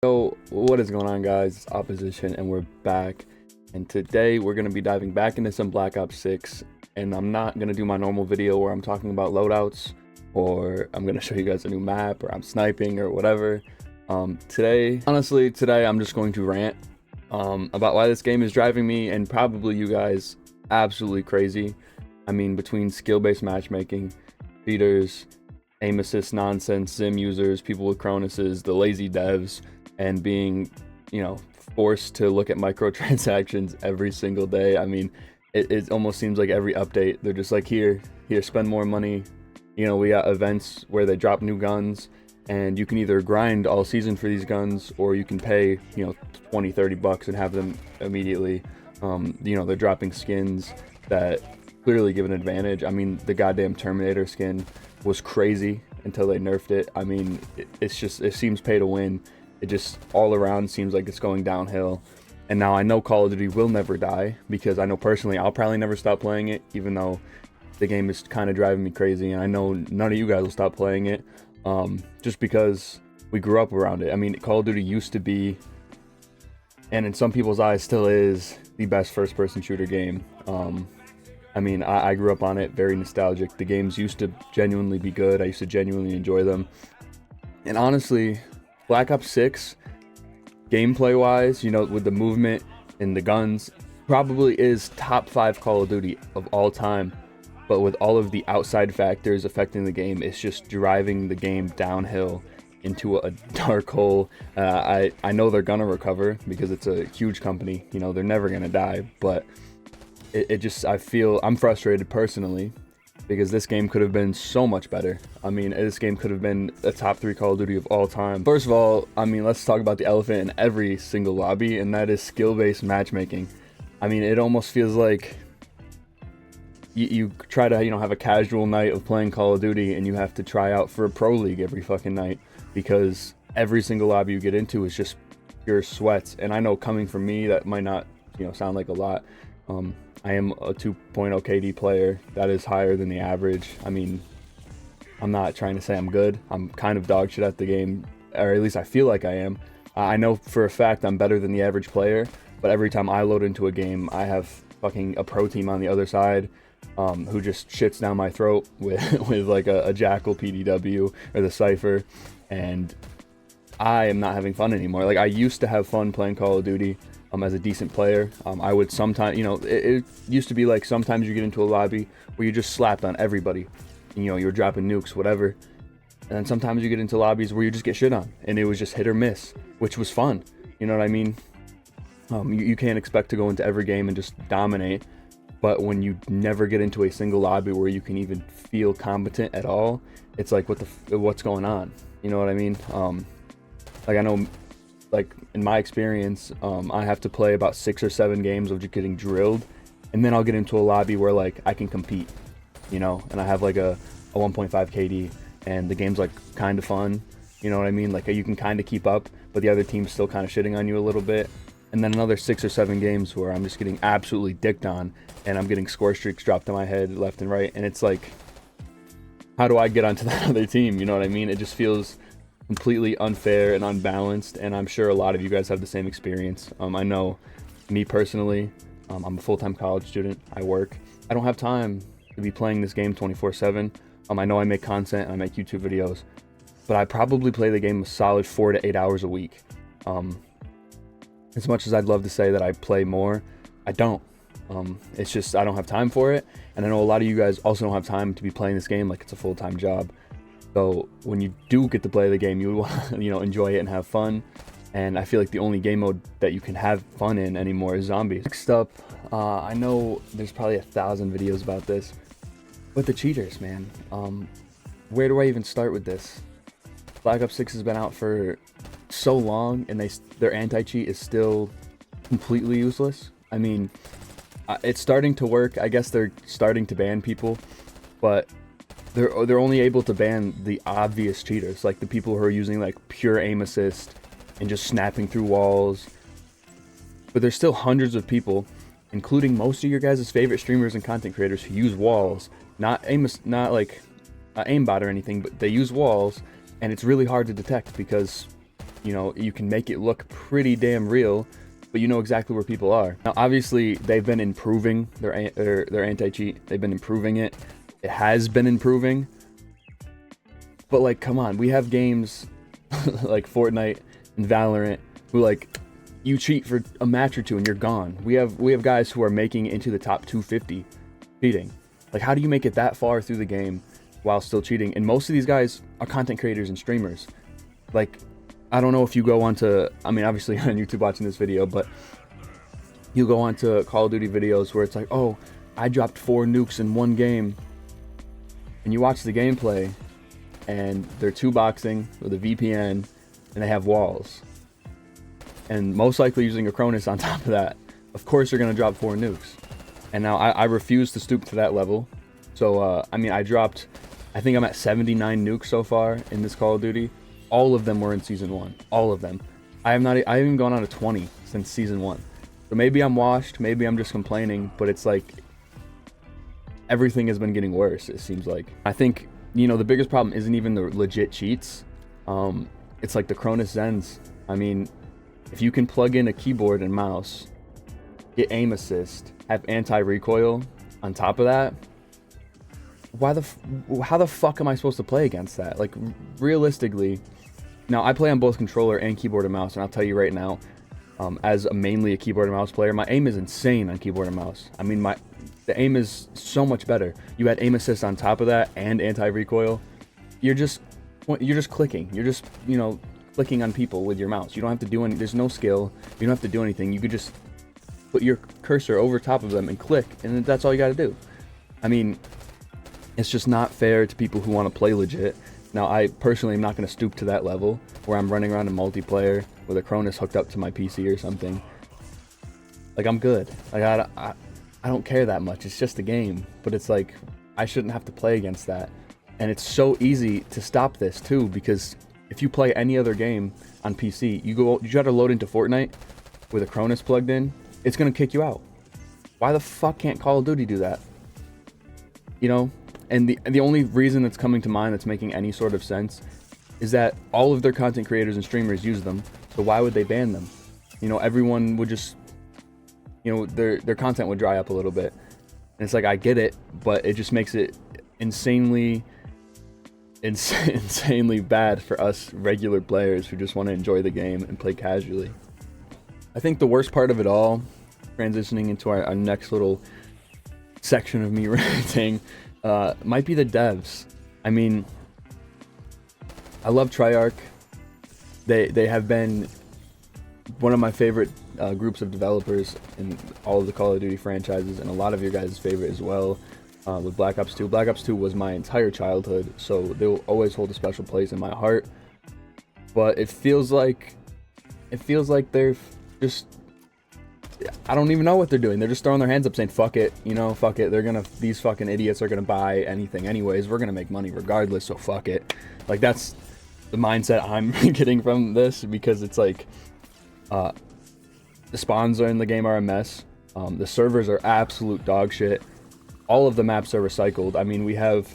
So what is going on, guys? It's Opposition and we're back, and today we're going to be diving back into some Black Ops 6, and I'm not going to do my normal video where I'm talking about loadouts or I'm going to show you guys a new map or I'm sniping or whatever. Today I'm just going to rant about why this game is driving me and probably you guys absolutely crazy. I mean, between skill-based matchmaking, cheaters, aim assist nonsense, Zim users, people with Cronuses, the lazy devs, and being, forced to look at microtransactions every single day. I mean, it almost seems like every update, they're just like, here, spend more money. We got events where they drop new guns, and you can either grind all season for these guns, or you can pay, 20, 30 bucks and have them immediately. They're dropping skins that clearly give an advantage. I mean, the goddamn Terminator skin was crazy until they nerfed it. I mean, it seems pay to win. It just all around seems like it's going downhill. And now I know Call of Duty will never die, because I know personally I'll probably never stop playing it, even though the game is kind of driving me crazy, and I know none of you guys will stop playing it, just because we grew up around it. I mean, Call of Duty used to be, and in some people's eyes still is, the best first-person shooter game. I mean, I grew up on it, very nostalgic. The games used to genuinely be good. I used to genuinely enjoy them. And honestly, Black Ops 6, gameplay-wise, with the movement and the guns, probably is top 5 Call of Duty of all time. But with all of the outside factors affecting the game, it's just driving the game downhill into a dark hole. I know they're gonna recover because it's a huge company. They're never gonna die, but I feel I'm frustrated personally, because this game could have been so much better. I mean, this game could have been a top 3 Call of Duty of all time. First of all, I mean, let's talk about the elephant in every single lobby, and that is skill-based matchmaking. I mean, it almost feels like you try to, have a casual night of playing Call of Duty, and you have to try out for a pro league every fucking night, because every single lobby you get into is just pure sweats. And I know, coming from me, that might not, sound like a lot. I am a 2.0 KD player. That is higher than the average. I mean, I'm not trying to say I'm good. I'm kind of dog shit at the game, or at least I feel like I am. I know for a fact I'm better than the average player, but every time I load into a game, I have fucking a pro team on the other side, who just shits down my throat with like a Jackal PDW or the Cypher, and I am not having fun anymore. Like, I used to have fun playing Call of Duty as a decent player. I would sometimes, it used to be like, sometimes you get into a lobby where you just slapped on everybody, you're dropping nukes, whatever, and then sometimes you get into lobbies where you just get shit on, and it was just hit or miss, which was fun. You know what I mean? You can't expect to go into every game and just dominate, but when you never get into a single lobby where you can even feel competent at all, it's like, what's going on? You know what I mean? Like, I know, like, in my experience, I have to play about 6 or 7 games of just getting drilled, and then I'll get into a lobby where, like, I can compete, and I have like a 1.5 KD, and the game's like kind of fun, you know what I mean? Like, you can kind of keep up, but the other team's still kind of shitting on you a little bit. And then another 6 or 7 games where I'm just getting absolutely dicked on, and I'm getting score streaks dropped on my head left and right, and it's like, how do I get onto that other team? You know what I mean? It just feels completely unfair and unbalanced, and I'm sure a lot of you guys have the same experience. I know, me personally, I'm a full-time college student. I work. I don't have time to be playing this game 24/7. I know I make content and I make YouTube videos, but I probably play the game a solid 4 to 8 hours a week. As much as I'd love to say that I play more, I don't. It's just, I don't have time for it, and I know a lot of you guys also don't have time to be playing this game like it's a full-time job. So when you do get to play the game, you want to, enjoy it and have fun. And I feel like the only game mode that you can have fun in anymore is zombies. Next up, I know there's probably 1,000 videos about this, but the cheaters, man. Where do I even start with this? Black Ops 6 has been out for so long, and their anti-cheat is still completely useless. I mean, it's starting to work. I guess they're starting to ban people, but they're only able to ban the obvious cheaters, like the people who are using like pure aim assist and just snapping through walls. But there's still hundreds of people, including most of your guys' favorite streamers and content creators, who use walls, not like aimbot or anything, but they use walls, and it's really hard to detect because You know, you can make it look pretty damn real, but you know exactly where people are. Now, obviously, they've been improving their anti-cheat. They've been improving it. It has been improving. But, like, come on. We have games like Fortnite and Valorant who, like, you cheat for a match or two and you're gone. We have guys who are making it into the top 250 cheating. Like, how do you make it that far through the game while still cheating? And most of these guys are content creators and streamers. Like, I don't know if you go onto, I mean, obviously on YouTube watching this video, but you go onto Call of Duty videos where it's like, oh, I dropped 4 nukes in one game. And you watch the gameplay, and they're 2-boxing with a VPN, and they have walls. And most likely using a Cronus on top of that. Of course, you're going to drop 4 nukes. And now I refuse to stoop to that level. So, I mean, I think I'm at 79 nukes so far in this Call of Duty. All of them were in Season 1. All of them. I haven't even gone on to 20 since Season 1. So maybe I'm washed, maybe I'm just complaining, but it's like everything has been getting worse, it seems like. I think, you know, the biggest problem isn't even the legit cheats. It's like the Cronus Zens. I mean, if you can plug in a keyboard and mouse, get aim assist, have anti-recoil on top of that, how the fuck am I supposed to play against that? Like, realistically, now I play on both controller and keyboard and mouse, and I'll tell you right now, as mainly a keyboard and mouse player, my aim is insane on keyboard and mouse. I mean, the aim is so much better. You add aim assist on top of that and anti-recoil, you're just clicking. You're just, you know, clicking on people with your mouse. You don't have to do any, there's no skill. You don't have to do anything. You could just put your cursor over top of them and click, and that's all you got to do. I mean, it's just not fair to people who want to play legit. Now, I personally am not going to stoop to that level where I'm running around in multiplayer with a Cronus hooked up to my PC or something. Like, I'm good. Like, I don't care that much. It's just a game. But it's like, I shouldn't have to play against that. And it's so easy to stop this too, because if you play any other game on PC, you try to load into Fortnite with a Cronus plugged in, it's going to kick you out. Why the fuck can't Call of Duty do that? You know? And the only reason that's coming to mind that's making any sort of sense is that all of their content creators and streamers use them. So why would they ban them? You know, everyone would just, you know, their content would dry up a little bit. And it's like, I get it, but it just makes it insanely bad for us regular players who just want to enjoy the game and play casually. I think the worst part of it all, transitioning into our next little section of me ranting, might be the devs. I mean, I love Treyarch. They have been one of my favorite groups of developers in all of the Call of Duty franchises, and a lot of your guys' favorite as well, with Black Ops 2. Black Ops 2 was my entire childhood, so they will always hold a special place in my heart. But it feels like they're just, I don't even know what they're doing. They're just throwing their hands up saying, fuck it, you know, fuck it. These fucking idiots are gonna buy anything anyways. We're gonna make money regardless, so fuck it. Like, that's the mindset I'm getting from this, because it's like, the spawns in the game are a mess. The servers are absolute dog shit. All of the maps are recycled. I mean, we have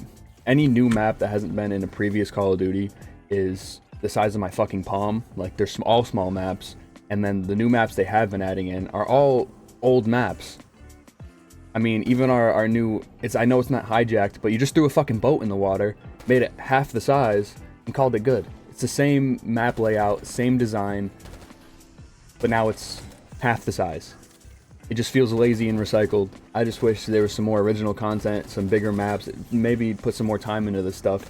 any new map that hasn't been in a previous Call of Duty is the size of my fucking palm. Like, they're all small maps. And then the new maps they have been adding in are all old maps. I mean, even our new, I know it's not hijacked, but you just threw a fucking boat in the water, made it half the size, and called it good. It's the same map layout, same design, but now it's half the size. It just feels lazy and recycled. I just wish there was some more original content, some bigger maps, maybe put some more time into this stuff,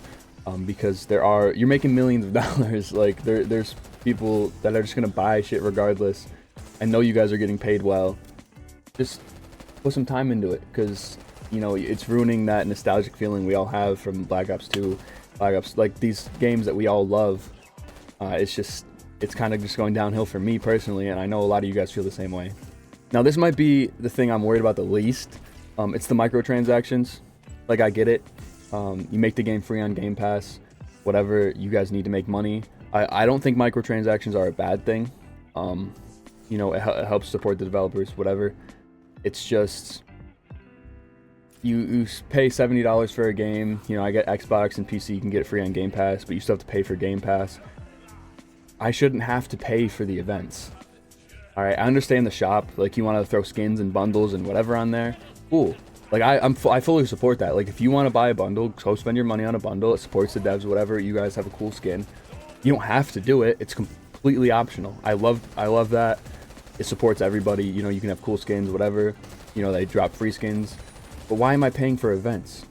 because you're making millions of dollars. Like, there's people that are just gonna buy shit regardless. I know you guys are getting paid well. Just put some time into it, because, you know, it's ruining that nostalgic feeling we all have from Black Ops 2, Black Ops, like these games that we all love. It's kind of just going downhill for me personally, and I know a lot of you guys feel the same way. Now, this might be the thing I'm worried about the least. It's the microtransactions. Like, I get it. You make the game free on Game Pass, whatever, you guys need to make money. I don't think microtransactions are a bad thing. You know, it helps support the developers, whatever. It's just, you pay $70 for a game. You know, I get Xbox and PC, you can get it free on Game Pass, but you still have to pay for Game Pass. I shouldn't have to pay for the events. All right, I understand the shop. Like, you want to throw skins and bundles and whatever on there. Cool. Like, I fully support that. Like, if you want to buy a bundle, go spend your money on a bundle. It supports the devs, whatever. You guys have a cool skin. You don't have to do it. It's completely optional. I love that. It supports everybody. You know, you can have cool skins, whatever. You know, they drop free skins. But why am I paying for events?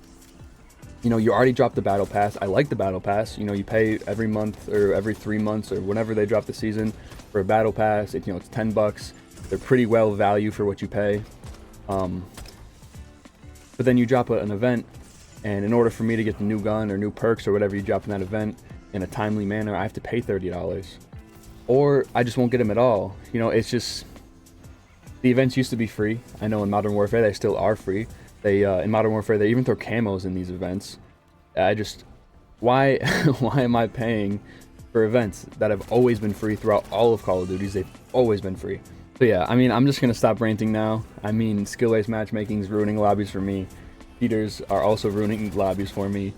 You know, you already dropped the battle pass. I like the battle pass. You know, you pay every month or every 3 months or whenever they drop the season for a battle pass. You know, it's $10. They're pretty well value for what you pay. But then you drop an event, and in order for me to get the new gun or new perks or whatever you drop in that event in a timely manner, I have to pay $30. Or I just won't get them at all. You know, it's just, the events used to be free. I know in Modern Warfare they still are free. They in Modern Warfare they even throw camos in these events. Why why am I paying for events that have always been free throughout all of Call of Duties? They've always been free. So yeah, I mean, I'm just gonna stop ranting now. I mean, skill-based matchmaking is ruining lobbies for me. Cheaters are also ruining lobbies for me.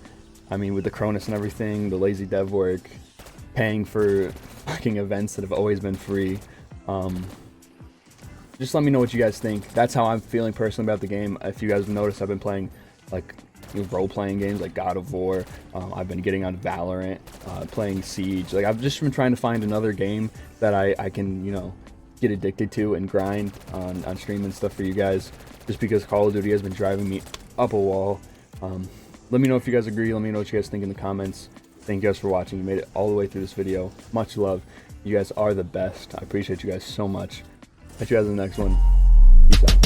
I mean, with the Cronus and everything, the lazy dev work, paying for fucking events that have always been free. Just let me know what you guys think. That's how I'm feeling personally about the game. If you guys noticed, I've been playing like role-playing games like God of War. I've been getting on Valorant, playing Siege. Like, I've just been trying to find another game that I can, you know, get addicted to and grind on stream and stuff for you guys, just because Call of Duty has been driving me up a wall. Let me know if you guys agree. Let me know what you guys think in the comments. Thank you guys for watching. You made it all the way through this video. Much love. You guys are the best. I appreciate you guys so much. Catch you guys in the next one. Peace out.